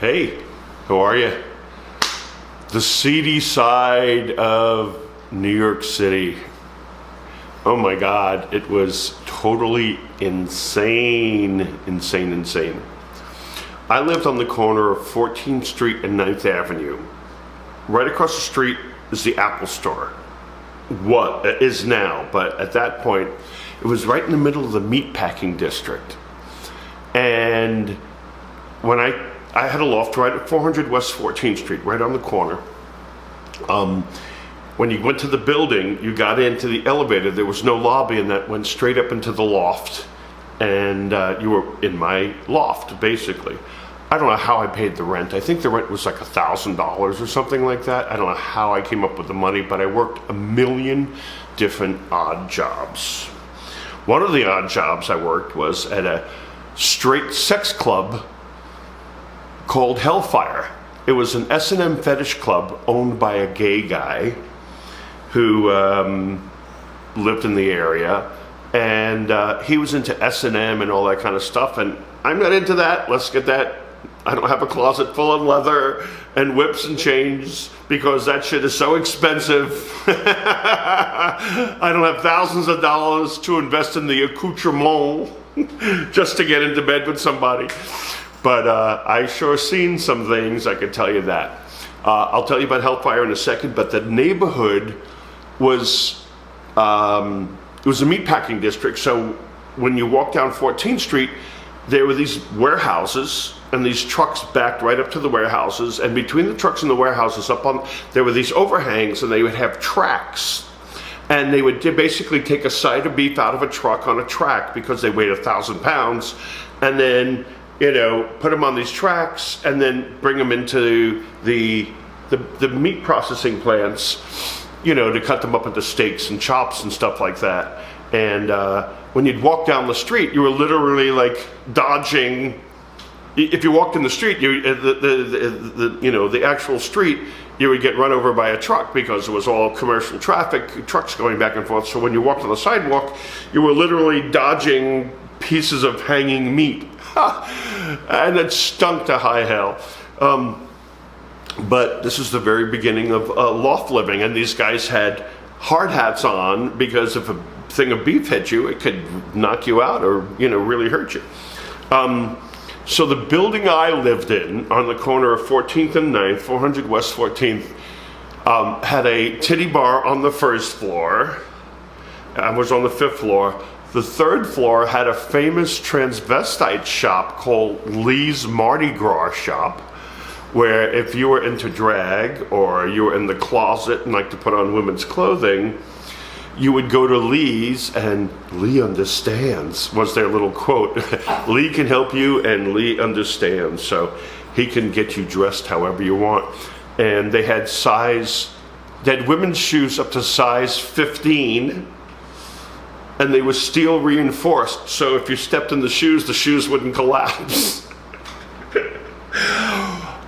Hey, how are you? The seedy side of New York City. Oh my God, it was totally insane. I lived on the corner of 14th Street and 9th Avenue. Right across the street is the Apple Store. What it is now, but at that point, it was right in the middle of the Meatpacking district. And when I had a loft right at 400 West 14th Street, right on the corner. When you went to the building, you got into the elevator. There was no lobby, and that went straight up into the loft. And you were in my loft, basically. I don't know how I paid the rent. I think the rent was like $1,000 or something like that. I don't know how I came up with the money, but I worked a million different odd jobs. One of the odd jobs I worked was at a straight sex club called Hellfire. It was an S&M fetish club owned by a gay guy who lived in the area, and he was into S&M and all that kind of stuff, and I'm not into that. Let's get that. I don't have a closet full of leather and whips and chains because that shit is so expensive. I don't have thousands of dollars to invest in the accoutrement just to get into bed with somebody. But I sure seen some things, I can tell you that. I'll tell you about Hellfire in a second, but the neighborhood was, it was a meatpacking district, so when you walk down 14th Street, there were these warehouses, and these trucks backed right up to the warehouses, and between the trucks and the warehouses there were these overhangs, and they would have tracks. And they would basically take a side of beef out of a truck on a track because they weighed 1,000 pounds, and then, put them on these tracks and then bring them into the meat processing plants, to cut them up into steaks and chops and stuff like that. And when you'd walk down the street, you were literally like dodging. If you walked in the street, the actual street, you would get run over by a truck because it was all commercial traffic, trucks going back and forth. So when you walked on the sidewalk, you were literally dodging pieces of hanging meat. And it stunk to high hell. But this is the very beginning of loft living, and these guys had hard hats on because if a thing of beef hit you, it could knock you out or really hurt you. So the building I lived in on the corner of 14th and 9th, 400 West 14th, had a titty bar on the first floor. I was on the 5th floor. The 3rd floor had a famous transvestite shop called Lee's Mardi Gras shop, where if you were into drag or you were in the closet and like to put on women's clothing, you would go to Lee's, and Lee understands was their little quote. Lee can help you and Lee understands, so he can get you dressed however you want. And they had women's shoes up to size 15, and they were steel reinforced, so if you stepped in the shoes wouldn't collapse.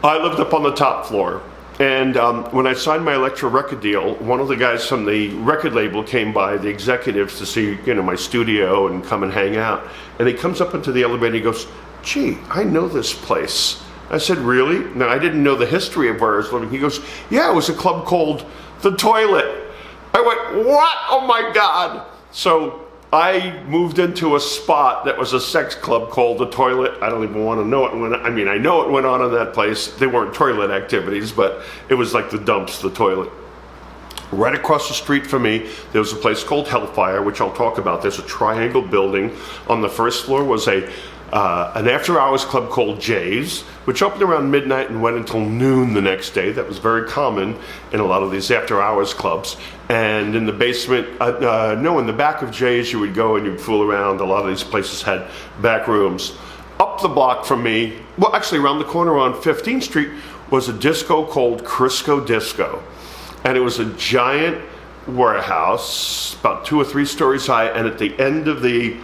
I lived up on the top floor. And when I signed my Electra record deal, one of the guys from the record label came by, the executives, to see my studio and come and hang out. And he comes up into the elevator and he goes, "Gee, I know this place." I said, "Really?" Now, I didn't know the history of where I was living. He goes, "Yeah, it was a club called The Toilet." I went, "What? Oh my God." So I moved into a spot that was a sex club called The Toilet. I don't even want to know it. I know it went on in that place. They weren't toilet activities, but it was like the dumps, The Toilet. Right across the street from me, there was a place called Hellfire, which I'll talk about. There's a triangle building. On the first floor was an after-hours club called Jay's, which opened around midnight and went until noon the next day. That was very common in a lot of these after-hours clubs. And in the basement, in the back of Jay's, you would go and you'd fool around. A lot of these places had back rooms. Up the block from me, well, actually around the corner on 15th Street, was a disco called Crisco Disco. And it was a giant warehouse, about 2 or 3 stories high, and at the end of the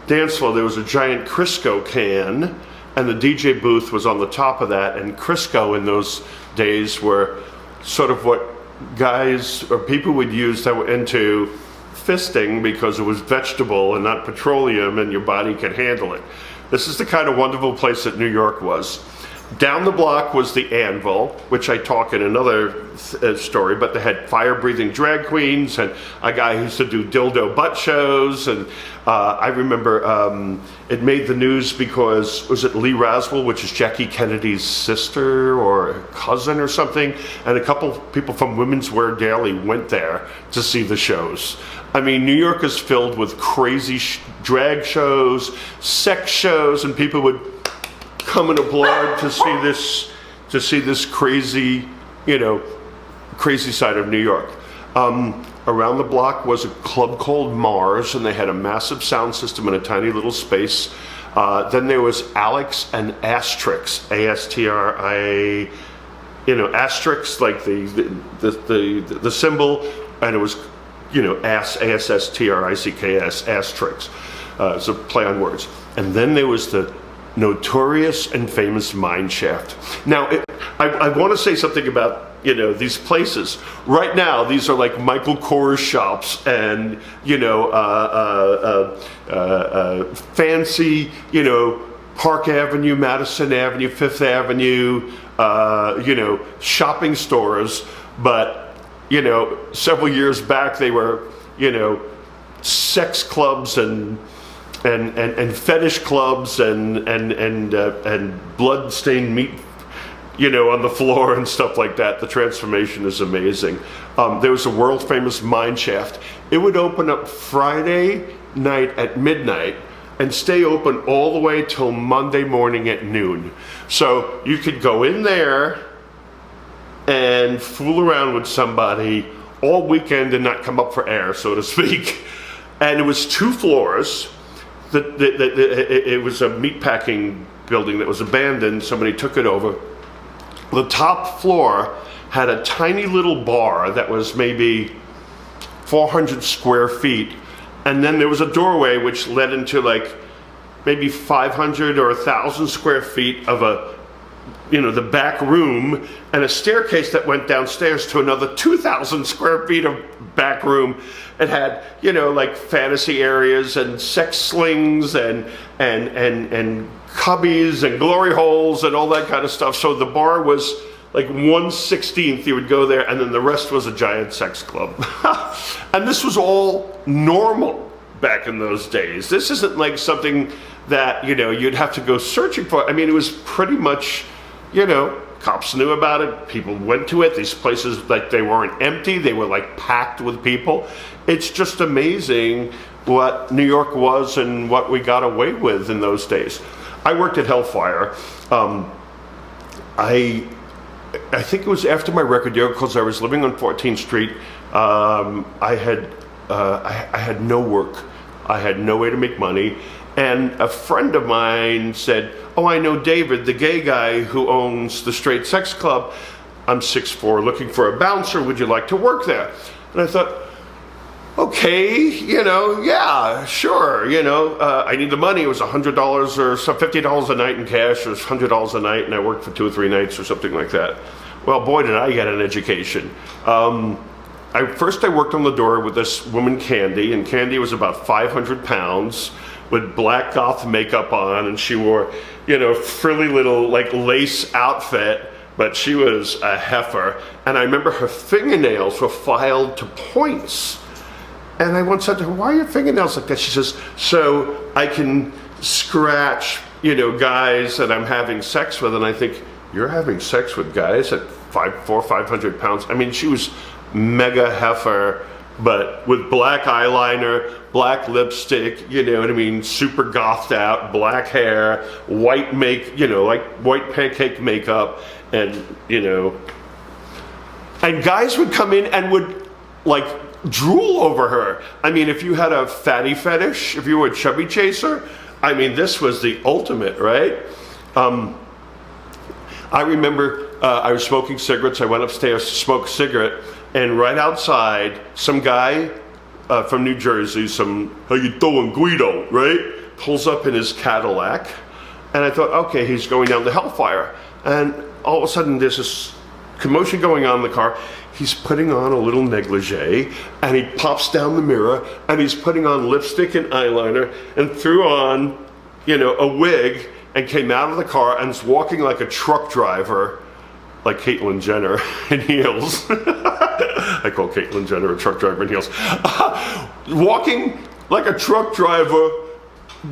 dance floor, there was a giant Crisco can, and the DJ booth was on the top of that. And Crisco in those days were sort of what guys or people would use that were into fisting because it was vegetable and not petroleum, and your body could handle it. This is the kind of wonderful place that New York was. Down the block was the Anvil, which I talk in another story, but they had fire-breathing drag queens and a guy who used to do dildo butt shows. And I remember it made the news because, was it Lee Raswell, which is Jackie Kennedy's sister or cousin or something? And a couple people from Women's Wear Daily went there to see the shows. I mean, New York is filled with crazy drag shows, sex shows, and people would come and applaud to see this crazy, crazy side of New York. Around the block was a club called Mars, and they had a massive sound system in a tiny little space. Then there was Alex and Astrix, A-S-T-R-I, Astrix, like the symbol, and it was, A-S-S-T-R-I-C-K-S, Astrix. It's a play on words. And then there was the notorious and famous Mineshaft. Now, I want to say something about these places. Right now, these are like Michael Kors shops and fancy Park Avenue, Madison Avenue, Fifth Avenue, shopping stores. But several years back, they were sex clubs and fetish clubs and blood-stained meat, on the floor and stuff like that. The transformation is amazing. There was a world-famous Mineshaft. It would open up Friday night at midnight and stay open all the way till Monday morning at noon. So you could go in there and fool around with somebody all weekend and not come up for air, so to speak. And it was 2 floors. It was a meatpacking building that was abandoned. Somebody took it over. The top floor had a tiny little bar that was maybe 400 square feet. And then there was a doorway which led into like maybe 500 or 1,000 square feet of the back room, and a staircase that went downstairs to another 2,000 square feet of back room. It had, like fantasy areas and sex slings and cubbies and glory holes and all that kind of stuff. So the bar was like 1/16. You would go there, and then the rest was a giant sex club. And this was all normal back in those days. This isn't like something that, you'd have to go searching for. I mean, it was pretty much, cops knew about it. People went to it. These places, like, they weren't empty. They were like packed with people. It's just amazing what New York was and what we got away with in those days. I worked at Hellfire. I think it was after my record deal, because I was living on 14th Street. I had no work. I had no way to make money. And a friend of mine said, "Oh, I know David, the gay guy who owns the straight sex club. I'm 6'4", looking for a bouncer. Would you like to work there?" And I thought, okay, yeah, sure, I need the money. It was $100 or so, $50 a night in cash, or $100 a night, and I worked for 2 or 3 nights or something like that. Well, boy, did I get an education. First I worked on the door with this woman, Candy, and Candy was about 500 pounds with black goth makeup on, and she wore, frilly little like lace outfit, but she was a heifer. And I remember her fingernails were filed to points. And I once said to her, "Why are your fingernails like that?" She says, "So I can scratch, guys that I'm having sex with." And I think, you're having sex with guys at 400, 500 pounds? I mean, she was mega heifer, but with black eyeliner, black lipstick, what I mean, super gothed out, black hair, white like white pancake makeup, and, and guys would come in and would, like, drool over her. I mean, if you had a fatty fetish, if you were a chubby chaser, I mean, this was the ultimate, right? I remember I was smoking cigarettes. I went upstairs to smoke a cigarette, and right outside, some guy from New Jersey, "How you doing, Guido," right? Pulls up in his Cadillac, and I thought, okay, he's going down to Hellfire. And all of a sudden, there's this commotion going on in the car. He's putting on a little negligee, and he pops down the mirror, and he's putting on lipstick and eyeliner, and threw on, a wig, and came out of the car and was walking like a truck driver, like Caitlyn Jenner in heels. I call Caitlyn Jenner a truck driver in heels. Walking like a truck driver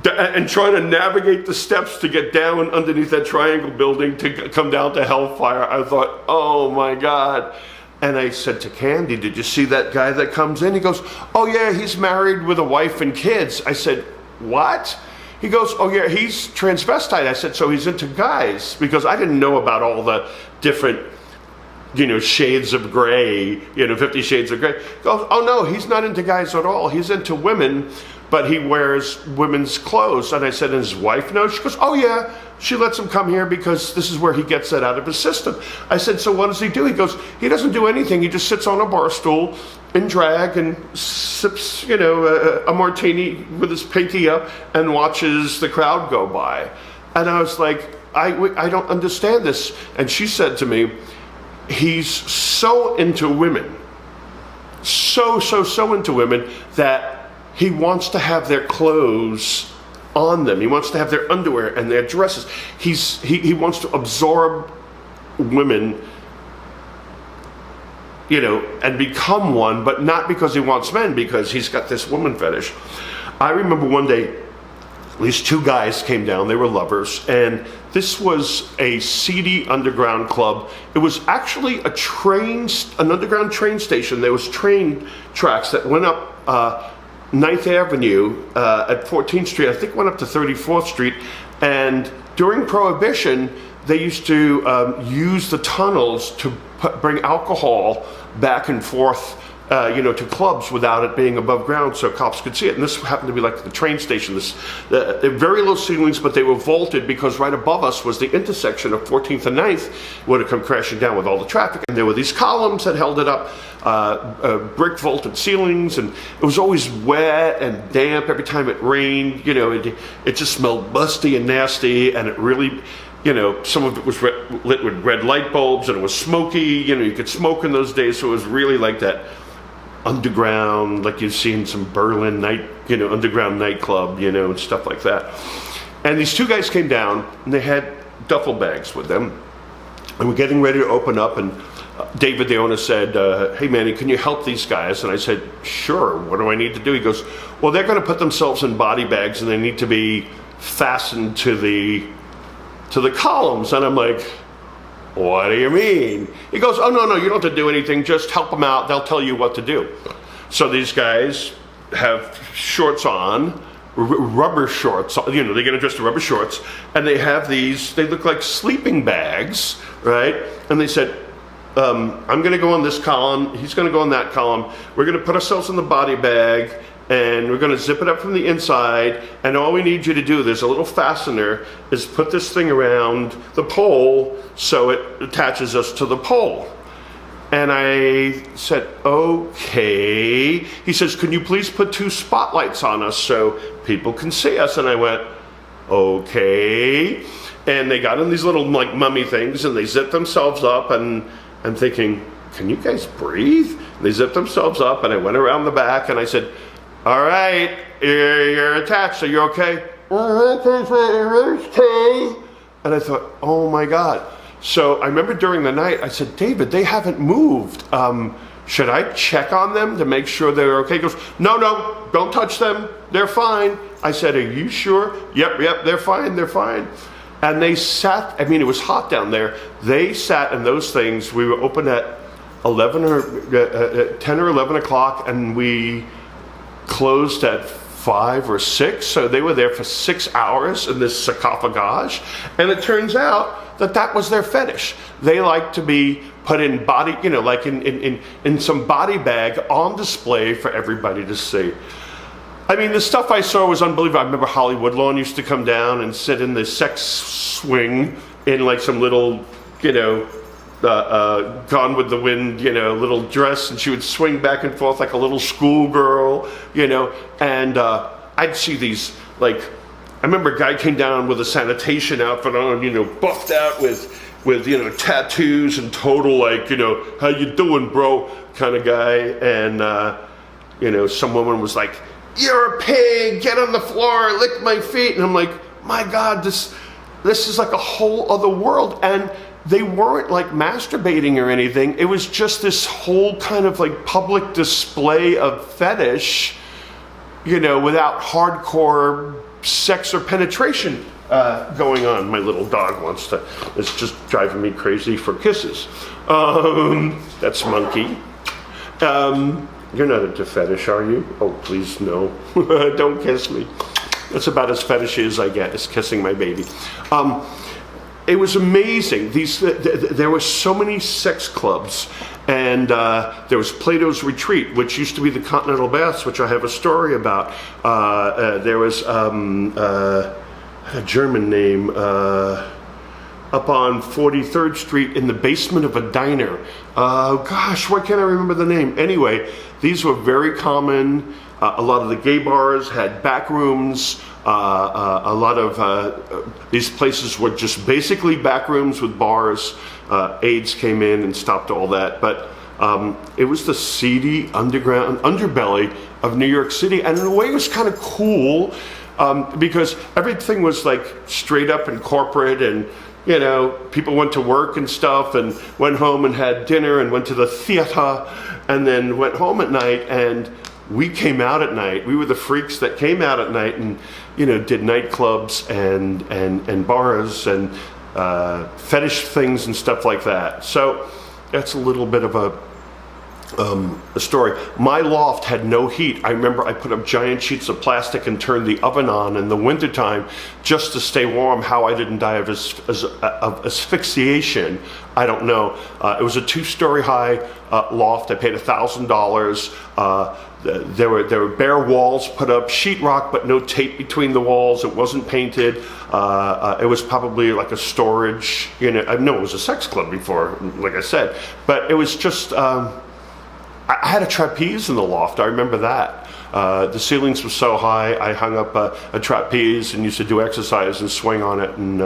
and trying to navigate the steps to get down underneath that triangle building to come down to Hellfire. I thought, oh my God. And I said to Candy, did you see that guy that comes in? He goes, oh yeah, he's married with a wife and kids. I said, what? He goes, oh yeah, he's transvestite. I said, so he's into guys? Because I didn't know about all the different, shades of gray, 50 Shades of Gray. He goes, oh no, he's not into guys at all. He's into women, but he wears women's clothes. And I said, and his wife knows? She goes, oh yeah, she lets him come here because this is where he gets that out of his system. I said, so what does he do? He goes, he doesn't do anything. He just sits on a bar stool in drag and sips, a martini with his pinky up and watches the crowd go by. And I was like, I don't understand this. And she said to me, he's so into women, so into women that he wants to have their clothes on them. He wants to have their underwear and their dresses. He wants to absorb women, and become one, but not because he wants men, because he's got this woman fetish. I remember one day, these two guys came down, they were lovers, and this was a seedy underground club. It was actually an underground train station. There was train tracks that went up 9th Avenue at 14th Street, I think went up to 34th Street, and during Prohibition, they used to use the tunnels to bring alcohol back and forth to clubs without it being above ground so cops could see it. And this happened to be like the train station. They're very low ceilings, but they were vaulted because right above us was the intersection of 14th and 9th, would have come crashing down with all the traffic. And there were these columns that held it up, brick vaulted ceilings, and it was always wet and damp every time it rained. It just smelled musty and nasty, and it really, some of it was lit with red light bulbs, and it was smoky. You could smoke in those days, so it was really like that underground, like you've seen some Berlin night, underground nightclub, and stuff like that. And these two guys came down, and they had duffel bags with them, and we're getting ready to open up, and David, the owner, said, hey Manny, can you help these guys? And I said, sure, what do I need to do? He goes, well, they're going to put themselves in body bags, and they need to be fastened to the columns. And I'm like, what do you mean? He goes, oh, no, you don't have to do anything. Just help them out. They'll tell you what to do. So these guys have shorts on, rubber shorts. They get dressed in rubber shorts. And they have these, they look like sleeping bags, right? And they said, I'm going to go on this column. He's going to go on that column. We're going to put ourselves in the body bag, and we're going to zip it up from the inside, and all we need you to do, there's a little fastener, is put this thing around the pole so it attaches us to the pole. And I said, okay. He says, can you please put 2 spotlights on us so people can see us? And I went, okay. And they got in these little like mummy things, and they zipped themselves up, and I'm thinking, can you guys breathe? And they zipped themselves up, and I went around the back, and I said, all right, you're attached, are you okay? And I thought, oh my God. So I remember during the night, I said, David, they haven't moved. Should I check on them to make sure they're okay? He goes, no, don't touch them. They're fine. I said, are you sure? Yep, they're fine. And they sat, it was hot down there. They sat in those things. We were open at 10 or 11 o'clock, and we closed at 5 or 6, so they were there for 6 hours in this sarcophagage. And it turns out that was their fetish. They like to be put in body, like in some body bag on display for everybody to see. The stuff I saw was unbelievable. I remember Holly Woodlawn used to come down and sit in the sex swing in like some little, Gone with the Wind, little dress, and she would swing back and forth like a little schoolgirl, and I'd see these, like, I remember a guy came down with a sanitation outfit on, buffed out with tattoos and total, like, how you doing, bro, kind of guy, and, some woman was like, you're a pig, get on the floor, lick my feet, and I'm like, my God, this this is like a whole other world. And they weren't like masturbating or anything. It was just this whole kind of like public display of fetish, you know, without hardcore sex or penetration going on. My little dog wants to, it's just driving me crazy for kisses. That's Monkey. You're not into fetish, are you? Oh, please, no. Don't kiss me. That's about as fetish as I get, is kissing my baby. It was amazing. There were so many sex clubs, and there was Plato's Retreat, which used to be the Continental Baths, which I have a story about. There was a German name up on 43rd Street in the basement of a diner. Gosh, why can't I remember the name? Anyway, these were very common. A lot of the gay bars had back rooms. A lot of these places were just basically back rooms with bars. AIDS came in and stopped all that. But it was the seedy underbelly of New York City. And in a way it was kind of cool because everything was like straight up and corporate, and you know, people went to work and stuff and went home and had dinner and went to the theater and then went home at night, and we came out at night. We were the freaks that came out at night and, you know, did nightclubs and bars and fetish things and stuff like that. So that's a little bit of a story. My loft had no heat. I remember I put up giant sheets of plastic and turned the oven on in the wintertime just to stay warm. How I didn't die of asphyxiation, I don't know. It was a 2-story high loft. I paid $1,000. There were bare walls put up, sheetrock, but no tape between the walls. It wasn't painted. It was probably like a storage, you know. I know it was a sex club before, like I said, but it was just. I had a trapeze in the loft. I remember that. The ceilings were so high, I hung up a trapeze and used to do exercise and swing on it, and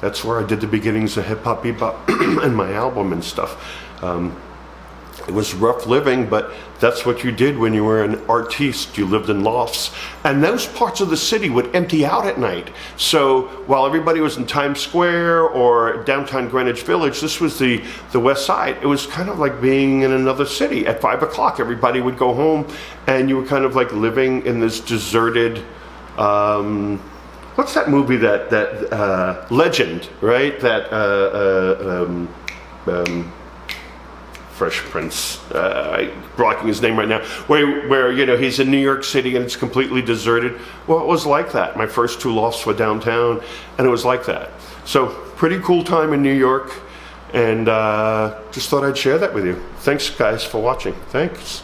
that's where I did the beginnings of hip hop, bebop, and my album and stuff. It was rough living, but that's what you did when you were an artiste. You lived in lofts. And those parts of the city would empty out at night. So while everybody was in Times Square or downtown Greenwich Village, this was the West Side. It was kind of like being in another city. At 5 o'clock, everybody would go home, and you were kind of like living in this deserted, what's that movie that Legend, right? That, Fresh Prince, blocking his name right now, where you know, he's in New York City and it's completely deserted. Well, it was like that. My first 2 lofts were downtown, and it was like that. So pretty cool time in New York, and just thought I'd share that with you. Thanks guys for watching. Thanks.